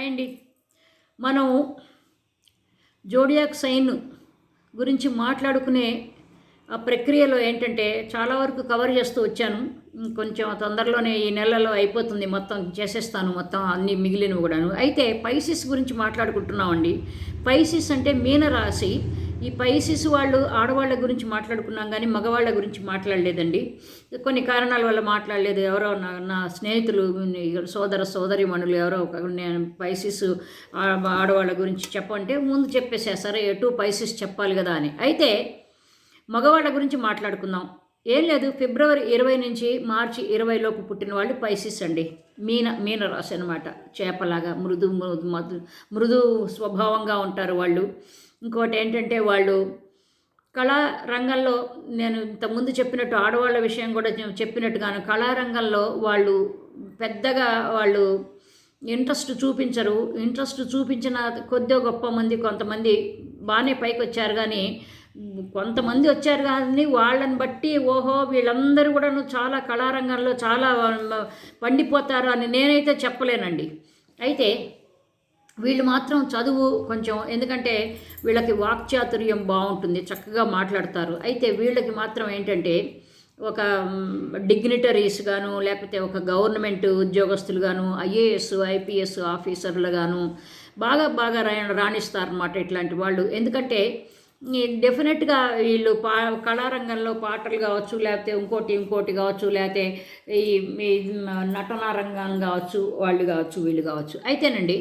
అండి మనం zodiac sign గురించి మాట్లాడుకునే ఆ ప్రక్రియలో ఏంటంటే చాలా వరకు కవర్ చేస్తూ వచ్చాను. కొంచెం తొందరలోనే ఈ నెలలో అయిపోతుంది, మొత్తం చేసేస్తాను, మొత్తం అన్ని మిగిలినవి కూడాను. అయితే పైసిస్ గురించి మాట్లాడుకుంటున్నామండి. పైసిస్ అంటే మీనరాశి. ఈ పైసిస్ వాళ్ళు ఆడవాళ్ళ గురించి మాట్లాడుకున్నాం కానీ మగవాళ్ళ గురించి మాట్లాడలేదండి. కొన్ని కారణాల వల్ల మాట్లాడలేదు. ఎవరో నా స్నేహితులు, సోదరిమణులు ఎవరో నేను పైసిస్ ఆడవాళ్ళ గురించి చెప్పంటే ముందు చెప్పేసా, సరే ఎటు పైసిస్ చెప్పాలి కదా అని. అయితే మగవాళ్ళ గురించి మాట్లాడుకుందాం. ఏం లేదు, ఫిబ్రవరి 20 నుంచి మార్చి 20 లోపు పుట్టిన వాళ్ళు పైసిస్ అండి. మీన రాశి అనమాట. చేపలాగా మృదు స్వభావంగా ఉంటారు వాళ్ళు. ఇంకోటి ఏంటంటే వాళ్ళు కళారంగంలో, నేను ఇంతకుముందు చెప్పినట్టు ఆడవాళ్ళ విషయం కూడా చెప్పినట్టుగాను, కళారంగంలో వాళ్ళు పెద్దగా వాళ్ళు ఇంట్రెస్ట్ చూపించరు. ఇంట్రెస్ట్ చూపించిన కొద్దిగా గొప్ప మంది, కొంతమంది బాగానే పైకి వచ్చారు. కానీ కొంతమంది వచ్చారు కానీ వాళ్ళని బట్టి ఓహో వీళ్ళందరూ కూడా చాలా కళారంగంలో చాలా పండిపోతారు అని నేనైతే చెప్పలేనండి. అయితే వీళ్ళు మాత్రం చదువు కొంచెం, ఎందుకంటే వీళ్ళకి వాక్చాతుర్యం బాగుంటుంది, చక్కగా మాట్లాడతారు. అయితే వీళ్ళకి మాత్రం ఏంటంటే ఒక డిగ్నిటరీస్ గాను, లేకపోతే ఒక గవర్నమెంట్ ఉద్యోగస్తులు గాను, ఐఏఎస్ ఐపీఎస్ ఆఫీసర్లు గాను బాగా రాణిస్తారన్నమాట ఇట్లాంటి వాళ్ళు. ఎందుకంటే డెఫినెట్గా వీళ్ళు కళారంగంలో పాటలు కావచ్చు, లేకపోతే ఇంకోటి కావచ్చు, లేకపోతే ఈ నటనా రంగం కావచ్చు, వీళ్ళు కావచ్చు. అయితేనండి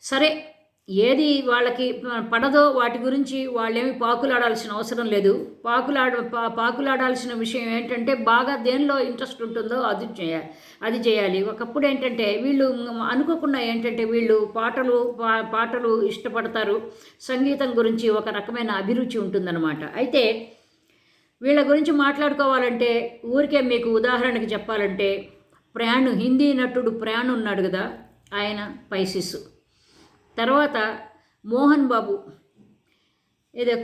సరే, ఏది వాళ్ళకి పడదో వాటి గురించి వాళ్ళేమి పాకులాడాల్సిన అవసరం లేదు. పాకులాడాల్సిన విషయం ఏంటంటే బాగా దేనిలో ఇంట్రెస్ట్ ఉంటుందో అది చేయాలి. ఒకప్పుడు ఏంటంటే వీళ్ళు అనుకోకుండా ఏంటంటే వీళ్ళు పాటలు ఇష్టపడతారు. సంగీతం గురించి ఒక రకమైన అభిరుచి ఉంటుందన్నమాట. అయితే వీళ్ళ గురించి మాట్లాడుకోవాలంటే ఊరికే మీకు ఉదాహరణకి చెప్పాలంటే హిందీ నటుడు ప్రాణ్ ఉన్నాడు కదా, ఆయన పైసిస్. తర్వాత మోహన్ బాబు ఏదో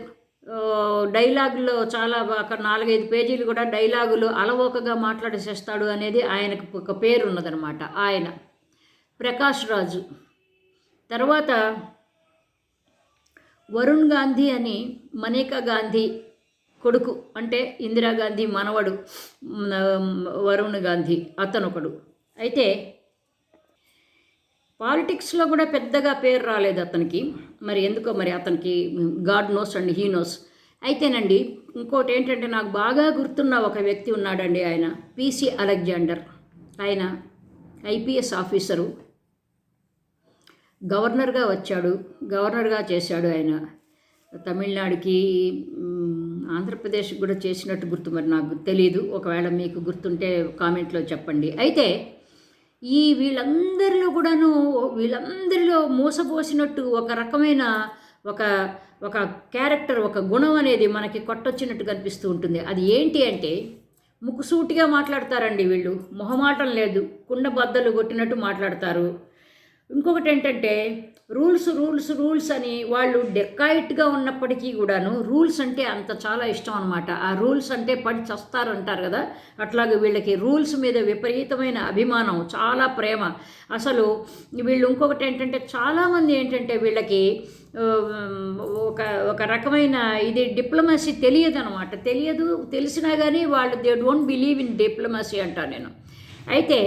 డైలాగుల్లో చాలా ఒక 4-5 పేజీలు కూడా డైలాగులు అలవోకగా మాట్లాడేసేస్తాడు అనేది ఆయనకు ఒక పేరు ఉన్నదనమాట. ఆయన ప్రకాష్ రాజు. తర్వాత వరుణ్ గాంధీ అని, మనీకా గాంధీ కొడుకు, అంటే ఇందిరాగాంధీ మనవడు వరుణ్ గాంధీ, అతనొకడు. అయితే పాలిటిక్స్లో కూడా పెద్దగా పేరు రాలేదు అతనికి. మరి ఎందుకో మరి అతనికి God knows and he knows. అయితేనండి ఇంకోటి ఏంటంటే నాకు బాగా గుర్తున్న ఒక వ్యక్తి ఉన్నాడండి. ఆయన పిసి అలెగ్జాండర్. ఆయన ఐపీఎస్ ఆఫీసరు, గవర్నర్గా చేశాడు. ఆయన తమిళనాడుకి, ఆంధ్రప్రదేశ్కి కూడా చేసినట్టు గుర్తు, మరి నాకు తెలియదు. ఒకవేళ మీకు గుర్తుంటే కామెంట్లో చెప్పండి. అయితే వీళ్ళందరిలో మోసపోసినట్టు ఒక రకమైన ఒక క్యారెక్టర్, ఒక గుణం అనేది మనకి కొట్టొచ్చినట్టు కనిపిస్తూ ఉంటుంది. అది ఏంటి అంటే ముక్కుసూటిగా మాట్లాడతారండి వీళ్ళు. మొహమాటం లేదు, కుండ బద్దలు కొట్టినట్టు మాట్లాడతారు. ఇంకొకటి ఏంటంటే రూల్స్ అని వాళ్ళు డెక్కాయిట్గా ఉన్నప్పటికీ కూడాను రూల్స్ అంటే అంత చాలా ఇష్టం అనమాట. ఆ రూల్స్ అంటే పడి చస్తారు అంటారు కదా, అట్లాగే వీళ్ళకి రూల్స్ మీద విపరీతమైన అభిమానం, చాలా ప్రేమ. అసలు వీళ్ళు ఇంకొకటి ఏంటంటే చాలామంది ఏంటంటే వీళ్ళకి ఒక రకమైన ఇది డిప్లొమసీ తెలిసినా కానీ వాళ్ళు they don't believe in diplomacy అంటాను నేను. అయితే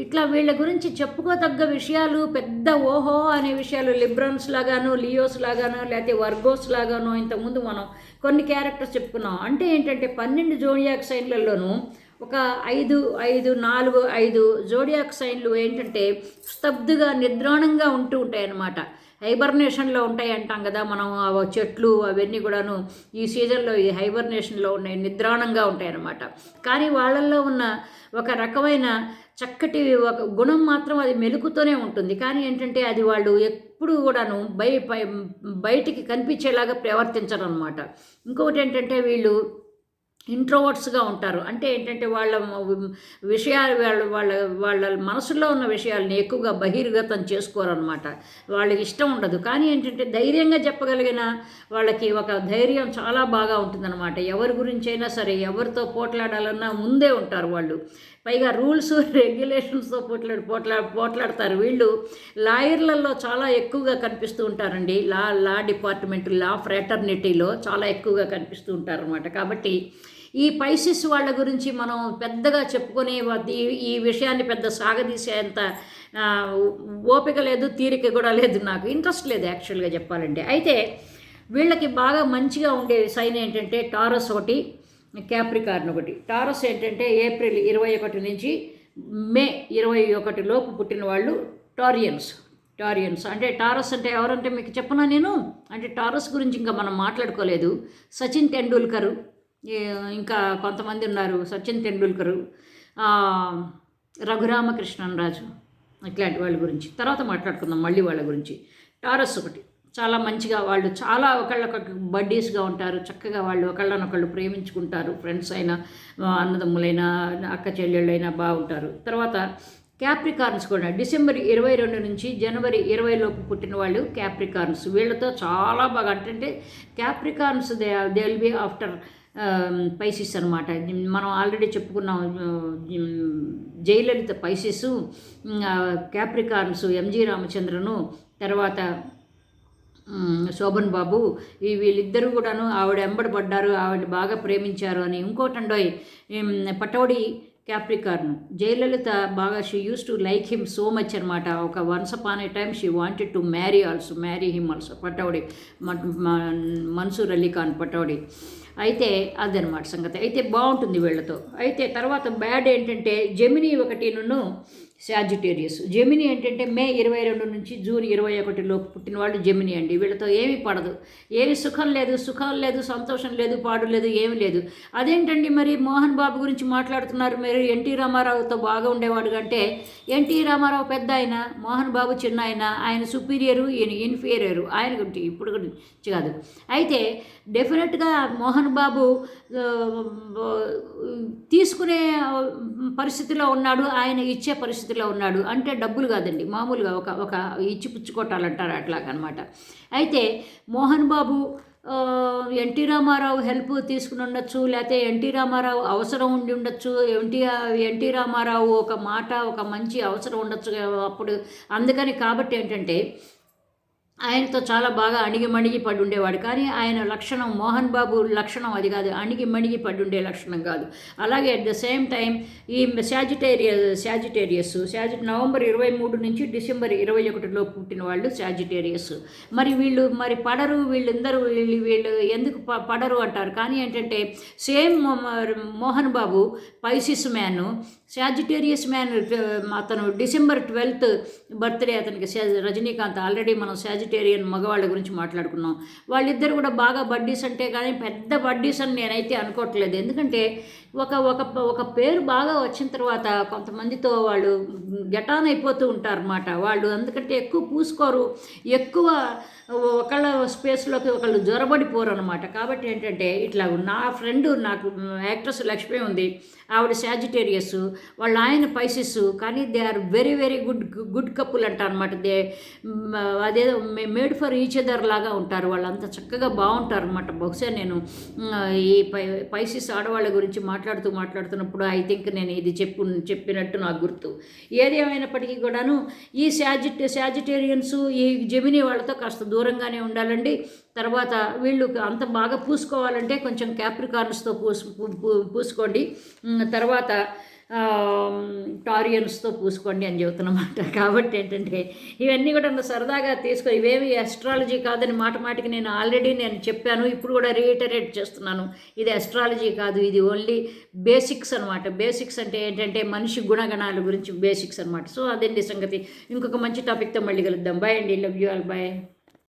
ఇట్లా వీళ్ళ గురించి చెప్పుకోదగ్గ విషయాలు, పెద్ద ఓహో అనే విషయాలు, లిబ్రన్స్ లాగాను, లియోస్ లాగాను, లేకపోతే వర్గోస్ లాగాను ఇంతకుముందు మనం కొన్ని క్యారెక్టర్స్ చెప్పుకున్నాం. అంటే ఏంటంటే 12 జోడియాక్ సైన్లలోనూ ఒక 5 జోడియాక్ సైన్లు ఏంటంటే స్తబ్దుగా నిద్రాణంగా ఉంటాయన్నమాట. హైబర్నేషన్లో ఉంటాయి అంటాం కదా మనం. చెట్లు అవన్నీ కూడాను ఈ సీజన్లో ఈ హైబర్నేషన్లో ఉన్నాయి, నిద్రాణంగా ఉంటాయి అన్నమాట. కానీ వాళ్ళల్లో ఉన్న ఒక రకమైన చక్కటి ఒక గుణం మాత్రం అది మెలుకుతూనే ఉంటుంది. కానీ ఏంటంటే అది వాళ్ళు ఎప్పుడు కూడాను బయటికి కనిపించేలాగా ప్రవర్తించరు అనమాట. ఇంకొకటి ఏంటంటే వీళ్ళు ఇంట్రోవర్ట్స్గా ఉంటారు. అంటే ఏంటంటే వాళ్ళ విషయాలు వాళ్ళ మనసులో ఉన్న విషయాలని ఎక్కువగా బహిర్గతం చేసుకోరనమాట. వాళ్ళకి ఇష్టం ఉండదు. కానీ ఏంటంటే ధైర్యంగా చెప్పగలిగిన వాళ్ళకి ఒక ధైర్యం చాలా బాగా ఉంటుందన్నమాట. ఎవరి గురించి అయినా సరే, ఎవరితో పోట్లాడాలన్నా ముందే ఉంటారు వాళ్ళు. పైగా రూల్స్ రెగ్యులేషన్స్తో పోట్లాడతారు. వీళ్ళు లాయర్లలో చాలా ఎక్కువగా కనిపిస్తూ ఉంటారండి. లా డిపార్ట్మెంట్, లా ఫ్రాటర్నిటీలో చాలా ఎక్కువగా కనిపిస్తూ ఉంటారు అనమాట. కాబట్టి ఈ పైసిస్ వాళ్ళ గురించి మనం పెద్దగా చెప్పుకునే ఈ విషయాన్ని పెద్ద సాగదీసేంత ఓపిక లేదు, తీరిక కూడా లేదు, నాకు ఇంట్రెస్ట్ లేదు యాక్చువల్గా చెప్పాలంటే. అయితే వీళ్ళకి బాగా మంచిగా ఉండే సైన్ ఏంటంటే టారస్ ఒకటి, క్యాప్రికార్న్ ఒకటి. టారస్ ఏంటంటే ఏప్రిల్ 21 నుంచి మే 21 లోపు పుట్టిన వాళ్ళు టారియన్స్ అంటే టారస్ అంటే ఎవరంటే మీకు చెప్పనా నేను? అంటే టారస్ గురించి ఇంకా మనం మాట్లాడుకోలేదు. సచిన్ టెండూల్కర్, ఇంకా కొంతమంది ఉన్నారు, సచిన్ టెండూల్కరు, రఘురామకృష్ణన్ రాజు, ఇట్లాంటి వాళ్ళ గురించి తర్వాత మాట్లాడుకుందాం మళ్ళీ వాళ్ళ గురించి. టారస్ ఒకటి చాలా మంచిగా, వాళ్ళు చాలా ఒకళ్ళొకళ్ళు బడ్డీస్గా ఉంటారు, చక్కగా వాళ్ళు ఒకళ్ళనొకళ్ళు ప్రేమించుకుంటారు, ఫ్రెండ్స్ అయినా అన్నదమ్ములైనా అక్క చెల్లెళ్ళైనా బాగుంటారు. తర్వాత క్యాప్రికార్న్స్ కూడా డిసెంబర్ 22 నుంచి జనవరి 20 లోపు పుట్టిన వాళ్ళు క్యాప్రికార్న్స్. వీళ్ళతో చాలా బాగా అంటే Capricorns they will be after Pisces అనమాట. మనం ఆల్రెడీ చెప్పుకున్నాం, జయలలిత పైసిస్, క్యాప్రికార్న్స్ ఎంజి రామచంద్రను, తర్వాత శోభన్ బాబు, వీళ్ళిద్దరూ కూడాను ఆవిడ ఎంబడబడ్డారు, ఆవిడని బాగా ప్రేమించారు అని. ఇంకోటండోయ్ పటౌడి క్యాప్రికార్న్, జయలలిత బాగా she use to like him so much అనమాట. ఒక once upon A time she wanted to marry him also. Pataudi Mansoor Ali Khan Pataudi. అయితే అదనమాట సంగతి. అయితే బాగుంటుంది వీళ్ళతో. అయితే తర్వాత బ్యాడ్ ఏంటంటే జెమినీ 1 సాజిటేరియస్. జెమినీ ఏంటంటే మే 22 నుంచి జూన్ 21 లోపు పుట్టిన వాళ్ళు జెమినీ అండి. వీళ్ళతో ఏమీ పడదు, ఏమి సుఖం లేదు, సంతోషం లేదు, పాడు లేదు, ఏమి లేదు. అదేంటండి మరి మోహన్ బాబు గురించి మాట్లాడుతున్నారు మీరు? ఎన్టీ రామారావుతో బాగా ఉండేవాడు అంటే ఎన్టీ రామారావు పెద్ద ఆయన, మోహన్ బాబు చిన్న ఆయన సుపీరియరు, ఈయన ఇన్ఫీరియరు. ఆయన గురించి ఇప్పుడు గురించి కాదు. అయితే డెఫినెట్గా మోహన్ బాబు తీసుకునే పరిస్థితిలో ఉన్నాడు, ఆయన ఇచ్చే పరిస్థితిలో ఉన్నాడు. అంటే డబ్బులు కాదండి, మామూలుగా ఒక ఇచ్చిపుచ్చుకోటాలంటారు అట్లాగనమాట. అయితే మోహన్ బాబు ఎన్టీ రామారావు హెల్ప్ తీసుకుని ఉండొచ్చు, లేకపోతే ఎన్టీ రామారావు అవసరం ఉండి ఉండొచ్చు, ఎన్టీ రామారావు ఒక మాట, ఒక మంచి అవసరం ఉండొచ్చు అప్పుడు. అందుకని కాబట్టి ఏంటంటే ఆయనతో చాలా బాగా అణిగి పడి ఉండేవాడు. కానీ ఆయన లక్షణం, మోహన్ బాబు లక్షణం అది కాదు, అణిగి పడి ఉండే లక్షణం కాదు. అలాగే అట్ ద సేమ్ టైం ఈ సాజిటేరియస్ నవంబర్ 23 నుంచి డిసెంబర్ 21 లోపు పుట్టిన వాళ్ళు సాజిటేరియస్. మరి వీళ్ళు పడరు, వీళ్ళు ఎందుకు పడరు అంటారు. కానీ ఏంటంటే same Mohan Babu Pisces man, Sagittarius man అతను డిసెంబర్ 12 బర్త్డే అతనికి. రజనీకాంత్, ఆల్రెడీ మనం సాజిటేరియన్ మగవాళ్ళ గురించి మాట్లాడుకున్నాం. వాళ్ళిద్దరు కూడా బాగా బడ్డీస్ అంటే, కానీ పెద్ద బడ్డీస్ అని నేనైతే అనుకోవట్లేదు. ఎందుకంటే ఒక పేరు బాగా వచ్చిన తర్వాత కొంతమందితో వాళ్ళు గెటాన్ అయిపోతూ ఉంటారు అన్నమాట. వాళ్ళు అందుకంటే ఎక్కువ పూసుకోరు, ఎక్కువ ఒకళ్ళ స్పేస్లోకి ఒకళ్ళు జ్వరబడిపోరు అనమాట. కాబట్టి ఏంటంటే ఇట్లా నా ఫ్రెండ్, నాకు యాక్ట్రెస్ లక్ష్మి ఉంది, ఆవిడ సాజిటేరియస్, వాళ్ళ ఆయన పైసిస్. కానీ they are very very good couple అంటారు అనమాట. అదేదో మేడ్ ఫర్ ఈచ్ అదర్ లాగా ఉంటారు, వాళ్ళంతా చక్కగా బాగుంటారు అనమాట. బహుశా నేను ఈ పైసిస్ ఆడవాళ్ళ గురించి మాట్లాడుతున్నప్పుడు ఐ థింక్ నేను ఇది చెప్పినట్టు నాకు గుర్తు. ఏది ఏమైనప్పటికీ కూడాను ఈ సాజిటేరియన్స్ ఈ జెమినీ వాళ్ళతో కాస్త దూరంగానే ఉండాలండి. తర్వాత వీళ్ళు అంత బాగా పూసుకోవాలంటే కొంచెం క్యాప్రికార్న్స్తో పూసుకోండి, తర్వాత టారియన్స్తో పూసుకోండి అని చెబుతున్నమాట. కాబట్టి ఏంటంటే ఇవన్నీ కూడా సరదాగా ఇవేమి అస్ట్రాలజీ కాదని మాటికి నేను ఆల్రెడీ చెప్పాను, ఇప్పుడు కూడా రీఇటరేట్ చేస్తున్నాను. ఇది అస్ట్రాలజీ కాదు, ఇది ఓన్లీ బేసిక్స్ అనమాట. బేసిక్స్ అంటే ఏంటంటే మనిషి గుణగణాల గురించి బేసిక్స్ అనమాట. సో అదండి సంగతి. ఇంకొక మంచి టాపిక్తో మళ్ళీ కలుద్దాం. బాయ్ అండి, లవ్ యూ ఆల్, బాయ్.